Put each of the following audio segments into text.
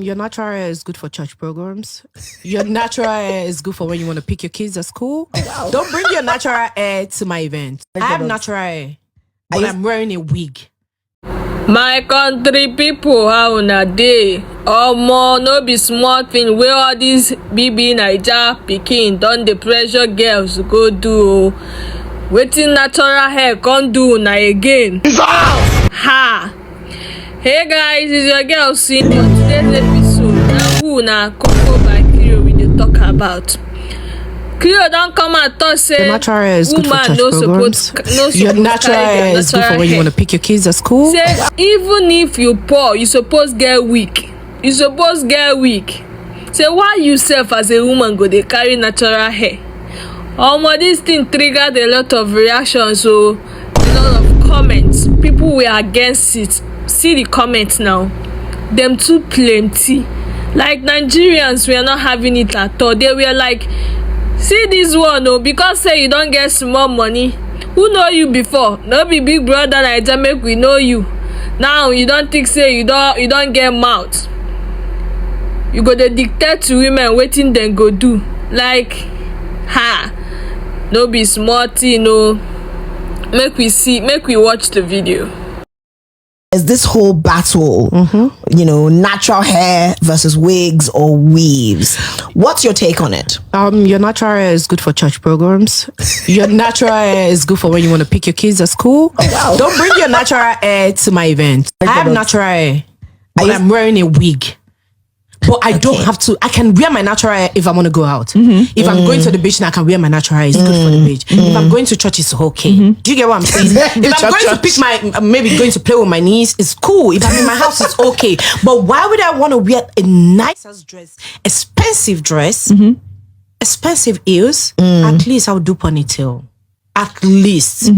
Your natural hair is good for church programs. Your natural hair is good for when you want to pick your kids at school. Wow. Don't bring your natural hair to my event. I have natural hair, but I'm wearing a wig. My country people, how una dey? Omo, no be small thing where all these Bbnaija pikin don dey pressure girls go do. Wetin natural hair come do na again? Ha! Hey guys, it's your girl Sin. For today's episode, na who na Kokobykhole we dey talk about. Cleo don't come and talk say natural hair is good for church programs. Your natural hair is good for when you want to pick your kids at school. Say even if you poor, you suppose get weak. You suppose get weak. Say why you self as a woman go dey carry natural hair? This thing triggered a lot of reactions, so a lot of comments. People were against it. See the comments now. Them too plenty. Like Nigerians were not having it at all. They were like, see this one, oh, because say you don't get small money. Who know you before? No be big brother naija make we know you. Now you don't think say you don't get mouth. You go dey dictate to women wetin dem go do. Like, ha, no be small thing, no. Make we watch the video. There's this whole battle, you know, natural hair versus wigs or weaves. What's your take on it? Your natural hair is good for church programs. Your natural hair is good for when you want to pick your kids at school. Wow. Don't bring your natural hair to my event. I have natural hair, but I'm wearing a wig. But I don't have to. I can wear my natural hair if I want to go out. If I'm going to the beach, I can wear my natural hair. It's good for the beach. If I'm going to church, it's okay. Do you get what I'm saying? If I'm going to pick maybe going to play with my niece, it's cool. If I'm in my house, it's okay. But why would I want to wear a nice dress, expensive dress, expensive heels? At least I'll do ponytail. At least.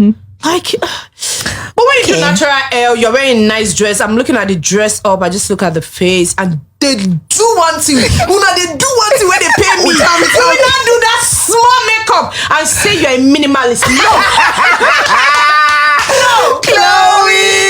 Like, but when you do natural hair, you're wearing a nice dress. I'm looking at the dress up. I just look at the face, and they do one thing. They do one thing when they pay me. You will not do that small makeup and say you're a minimalist. No, no, Chloe.